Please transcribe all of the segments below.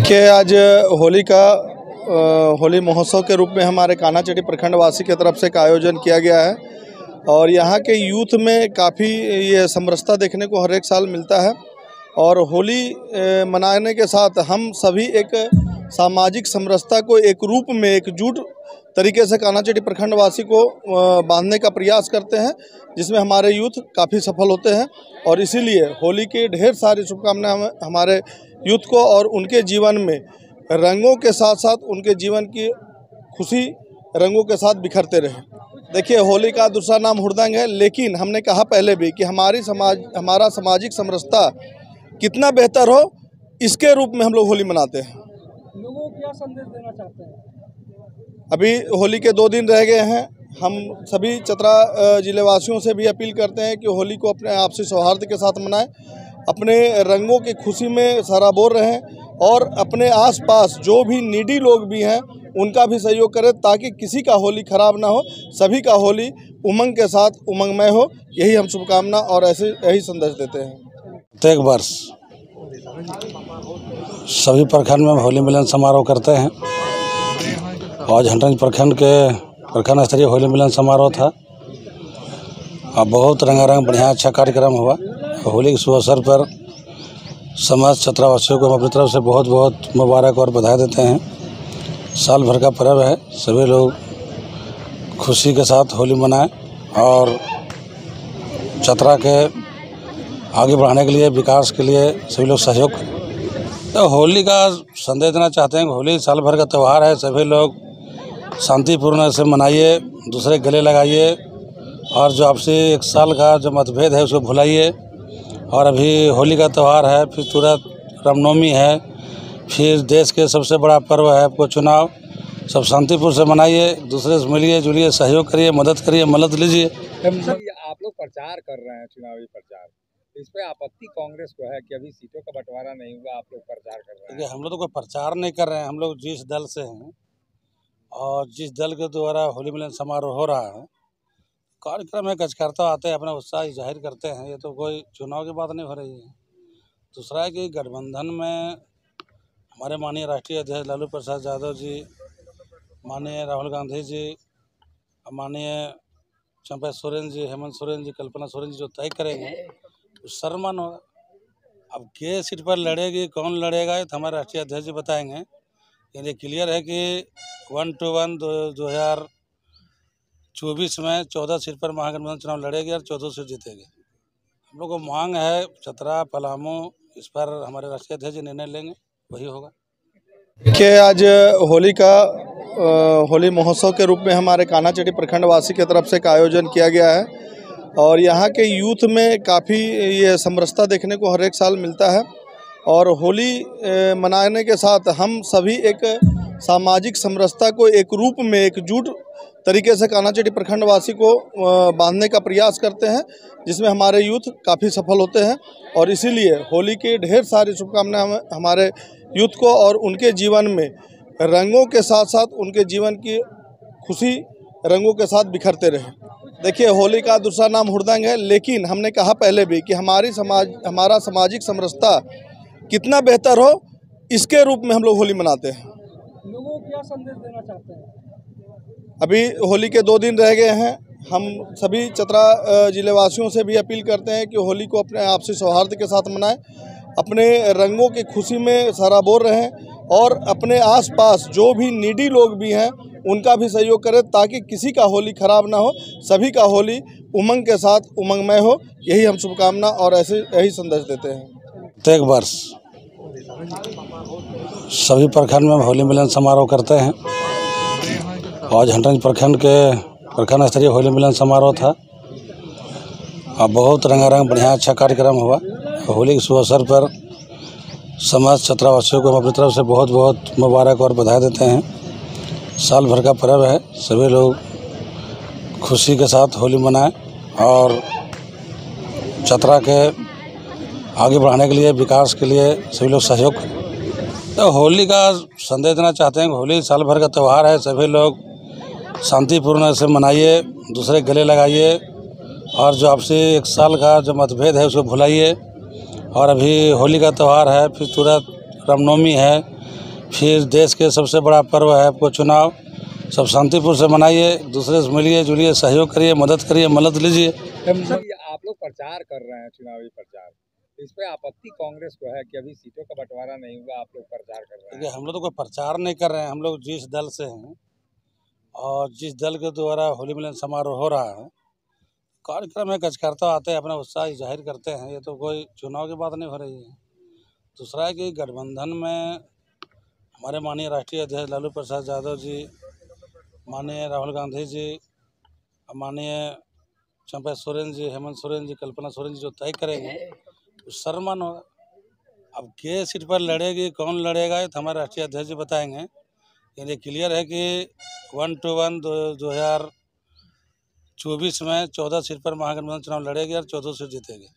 देखिए, आज होली महोत्सव के रूप में हमारे कान्हाचट्टी प्रखंडवासी की तरफ से एक आयोजन किया गया है और यहाँ के यूथ में काफ़ी ये समरसता देखने को हर एक साल मिलता है। और होली मनाने के साथ हम सभी एक सामाजिक समरसता को एक रूप में एकजुट तरीके से कान्हाचट्टी प्रखंडवासी को बांधने का प्रयास करते हैं, जिसमें हमारे यूथ काफ़ी सफल होते हैं। और इसीलिए होली की ढेर सारी शुभकामनाएं हमारे यूथ को और उनके जीवन में रंगों के साथ साथ उनके जीवन की खुशी रंगों के साथ बिखरते रहे। देखिए, होली का दूसरा नाम हुड़दंग है, लेकिन हमने कहा पहले भी कि हमारा सामाजिक समरसता कितना बेहतर हो, इसके रूप में हम लोग होली मनाते हैं। लोगों को क्या संदेश देना चाहते हैं? अभी होली के 2 दिन रह गए हैं। हम सभी चतरा जिलेवासियों से भी अपील करते हैं कि होली को अपने आपसी सौहार्द के साथ मनाएं, अपने रंगों की खुशी में सराबोर रहें और अपने आसपास जो भी नीडी लोग भी हैं उनका भी सहयोग करें, ताकि किसी का होली खराब ना हो, सभी का होली उमंग के साथ उमंगमय हो। यही हम शुभकामना और यही संदेश देते हैं। प्रत्येक वर्ष सभी प्रखंड में होली मिलन समारोह करते हैं। आज हंटरगंज प्रखंड के प्रखंड स्तरीय होली मिलन समारोह था और बहुत रंगारंग बढ़िया अच्छा कार्यक्रम हुआ। होली के शुभ अवसर पर समाज छात्रावासियों को हम अपनी तरफ से बहुत बहुत मुबारक और बधाई देते हैं। साल भर का पर्व है, सभी लोग खुशी के साथ होली मनाएं और छतरा के आगे बढ़ाने के लिए, विकास के लिए सभी लोग सहयोग करें। तो होली का संदेश देना चाहते हैं कि होली साल भर का त्यौहार है, सभी लोग शांतिपूर्ण से मनाइए, दूसरे गले लगाइए और जो आपसी एक साल का जो मतभेद है उसको भुलाइए। और अभी होली का त्यौहार है, फिर तुरंत रामनवमी है, फिर देश के सबसे बड़ा पर्व है आपको चुनाव। सब शांतिपूर्ण से मनाइए, दूसरे से मिलिए जुलिए, सहयोग करिए, मदद करिए, मदद लीजिए। आप लोग प्रचार कर रहे हैं, चुनावी प्रचार, इस पे आपत्ति कांग्रेस को है कि अभी सीटों का बंटवारा नहीं हुआ, आप लोग प्रचार कर रहे हैं। हम लोग तो कोई प्रचार नहीं कर रहे हैं, हम लोग जिस दल से हैं और जिस दल के द्वारा होली मिलन समारोह हो रहा है, कार्यक्रम है, कार्यकर्ता आते हैं, अपना उत्साह जाहिर करते हैं। ये तो कोई चुनाव की बात नहीं हो रही है। दूसरा है कि गठबंधन में हमारे माननीय राष्ट्रीय अध्यक्ष लालू प्रसाद यादव जी, माननीय राहुल गांधी जी, माननीय चंपा सोरेन जी, हेमंत सोरेन जी, कल्पना सोरेन जी जो तय करेंगे तो सर्वमान्य होगा। अब के सीट पर लड़ेगी, कौन लड़ेगा, तो हमारे राष्ट्रीय अध्यक्ष जी बताएंगे। ये क्लियर है कि 1-1 2024 में 14 सीट पर महागठबंधन चुनाव लड़ेगी और 14 सीट जीतेगी। हम लोग को मांग है चतरा, पलामू, इस पर हमारे राष्ट्रीय अध्यक्ष जी निर्णय लेंगे, वही होगा। देखिए, आज होली महोत्सव के रूप में हमारे कान्हाचट्टी प्रखंडवासी की तरफ से एक आयोजन किया गया है और यहाँ के यूथ में काफ़ी ये समरसता देखने को हर एक साल मिलता है। और होली मनाने के साथ हम सभी एक सामाजिक समरसता को एक रूप में एकजुट तरीके से कान्हाचट्टी प्रखंडवासी को बांधने का प्रयास करते हैं, जिसमें हमारे यूथ काफ़ी सफल होते हैं। और इसीलिए होली की ढेर सारी शुभकामनाएं हमारे यूथ को और उनके जीवन में रंगों के साथ साथ उनके जीवन की खुशी रंगों के साथ बिखरते रहे। देखिए, होली का दूसरा नाम हुड़दंग है, लेकिन हमने कहा पहले भी कि हमारा सामाजिक समरसता कितना बेहतर हो, इसके रूप में हम लोग होली मनाते हैं। लोगों को क्या संदेश देना चाहते हैं? अभी होली के 2 दिन रह गए हैं। हम सभी चतरा जिलेवासियों से भी अपील करते हैं कि होली को अपने आपसी सौहार्द के साथ मनाएं, अपने रंगों की खुशी में सराबोर रहें और अपने आसपास जो भी नीडी लोग भी हैं उनका भी सहयोग करें, ताकि किसी का होली खराब ना हो, सभी का होली उमंग के साथ उमंगमय हो। यही हम शुभकामना और यही संदेश देते हैं। प्रत्येक वर्ष सभी प्रखंड में होली मिलन समारोह करते हैं। आज हंटरगंज प्रखंड के प्रखंड स्तरीय होली मिलन समारोह था और बहुत रंगारंग बढ़िया अच्छा कार्यक्रम हुआ। होली के शुभ अवसर पर समाज छात्रावासियों को हम अपनी तरफ से बहुत बहुत मुबारक और बधाई देते हैं। साल भर का पर्व है, सभी लोग खुशी के साथ होली मनाएं और छतरा के आगे बढ़ाने के लिए, विकास के लिए सभी लोग सहयोग करें। तो होली का संदेश देना चाहते हैं कि होली साल भर का त्यौहार है, सभी लोग शांतिपूर्ण से मनाइए, दूसरे गले लगाइए और जो आपसी एक साल का जो मतभेद है उसको भुलाइए। और अभी होली का त्यौहार है, फिर तुरंत रामनवमी है, फिर देश के सबसे बड़ा पर्व है आपको चुनाव, सब शांतिपूर्ण से मनाइए, दूसरे से मिलिए जुलिए, सहयोग करिए, मदद लीजिए। आप लोग प्रचार कर रहे हैं, चुनावी प्रचार, इस पे आपत्ति कांग्रेस को है कि अभी सीटों का बंटवारा नहीं हुआ, आप लोग प्रचार कर रहे हैं। हम लोग तो कोई प्रचार नहीं कर रहे हैं, हम लोग जिस दल से हैं और जिस दल के द्वारा होली मिलन समारोह हो रहा है, कार्यक्रम में कार्यकर्ता आते हैं, अपना उत्साह जाहिर करते हैं। ये तो कोई चुनाव की बात नहीं हो रही है। दूसरा है कि गठबंधन में हमारे माननीय राष्ट्रीय अध्यक्ष लालू प्रसाद यादव जी, माननीय राहुल गांधी जी, माननीय चंपा सोरेन जी, हेमंत सोरेन जी, कल्पना सोरेन जी जो तय करेंगे तो सर्वमान्य होगा। अब के सीट पर लड़ेगी, कौन लड़ेगा, ये तो हमारे राष्ट्रीय अध्यक्ष जी बताएंगे। ये क्लियर है कि 1-1 2024 में 14 सीट पर महागठबंधन चुनाव लड़ेगी और 14 सीट जीतेगी।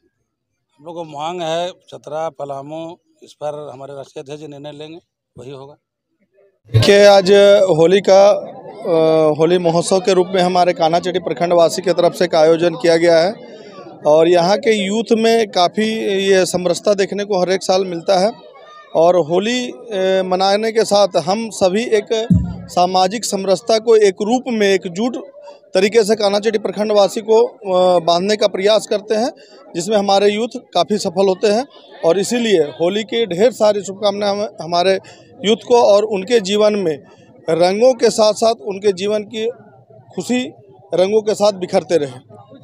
हम लोग को मांग है चतरा, पलामू, इस पर हमारे राष्ट्रीय अध्यक्ष जी निर्णय लेंगे, वही होगा। देखिए, आज होली महोत्सव के रूप में हमारे कानाचटी प्रखंड वासी की तरफ से एक आयोजन किया गया है और यहाँ के यूथ में काफ़ी ये समरसता देखने को हर एक साल मिलता है। और होली मनाने के साथ हम सभी एक सामाजिक समरसता को एक रूप में एकजुट तरीके से कानाचटी प्रखंड वासी को बांधने का प्रयास करते हैं, जिसमें हमारे यूथ काफ़ी सफल होते हैं। और इसीलिए होली की ढेर सारी शुभकामनाएं हमारे यूथ को और उनके जीवन में रंगों के साथ साथ उनके जीवन की खुशी रंगों के साथ बिखरते रहे।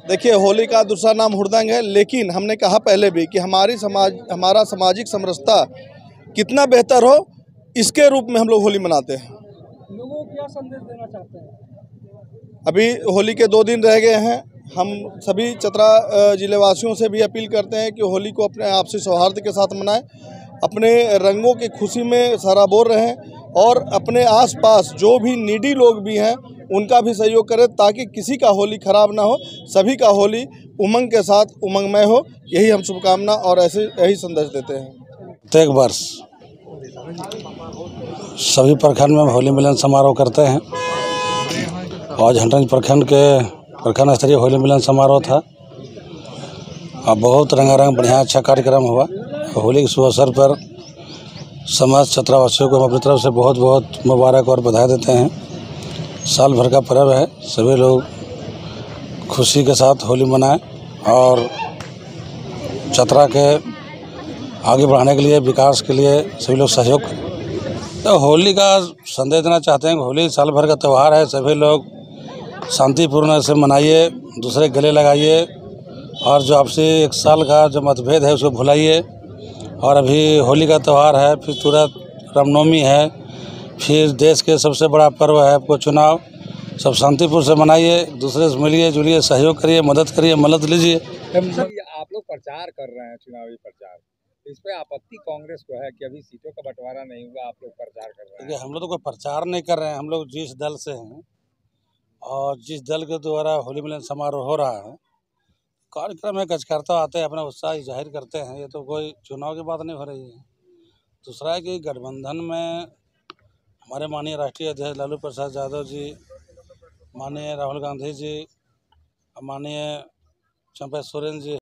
देखिए, होली का दूसरा नाम हुड़दंग है, लेकिन हमने कहा पहले भी कि हमारा सामाजिक समरसता कितना बेहतर हो, इसके रूप में हम लोग होली मनाते हैं। लोगों को क्या संदेश देना चाहते हैं? अभी होली के 2 दिन रह गए हैं। हम सभी चतरा जिलेवासियों से भी अपील करते हैं कि होली को अपने आपसी सौहार्द के साथ मनाएं, अपने रंगों की खुशी में सराबोर रहें और अपने आसपास जो भी नीडी लोग भी हैं उनका भी सहयोग करें, ताकि किसी का होली खराब ना हो, सभी का होली उमंग के साथ उमंगमय हो। यही हम शुभकामना और ऐसे यही संदेश देते हैं। प्रत्येक वर्ष सभी प्रखंड में होली मिलन समारोह करते हैं। आज हंटरगंज प्रखंड के प्रखंड स्तरीय होली मिलन समारोह था और बहुत रंगारंग बढ़िया अच्छा कार्यक्रम हुआ। होली के शुभ अवसर पर समाज छात्रावासियों को हम अपनी तरफ से बहुत बहुत मुबारक और बधाई देते हैं। साल भर का पर्व है, सभी लोग खुशी के साथ होली मनाएं और छतरा के आगे बढ़ाने के लिए, विकास के लिए सभी लोग सहयोग करें। तो होली का संदेश देना चाहते हैं कि होली साल भर का त्यौहार है, सभी लोग शांतिपूर्ण से मनाइए, दूसरे गले लगाइए और जो आपसे 1 साल का जो मतभेद है उसको भुलाइए। और अभी होली का त्यौहार है, फिर तुरंत रामनवमी है, फिर देश के सबसे बड़ा पर्व है आपको चुनाव, सब शांतिपूर्ण से मनाइए, दूसरे से मिलिए जुलिए, सहयोग करिए, मदद लीजिए। आप लोग प्रचार कर रहे हैं, चुनावी प्रचार, इस पे आपत्ति कांग्रेस को है कि अभी सीटों का बंटवारा नहीं हुआ, आप लोग प्रचार कर रहे हैं। हम लोग तो कोई प्रचार नहीं कर रहे हैं, हम लोग जिस दल से हैं और जिस दल के द्वारा होली मिलन समारोह हो रहा है, कार्यक्रम में कार्यकर्ता आते हैं, अपना उत्साह जाहिर करते हैं। ये तो कोई चुनाव की बात नहीं हो रही है। दूसरा है कि गठबंधन में हमारे माननीय राष्ट्रीय अध्यक्ष लालू प्रसाद यादव जी, माननीय राहुल गांधी जी, माननीय चंपा सोरेन जी,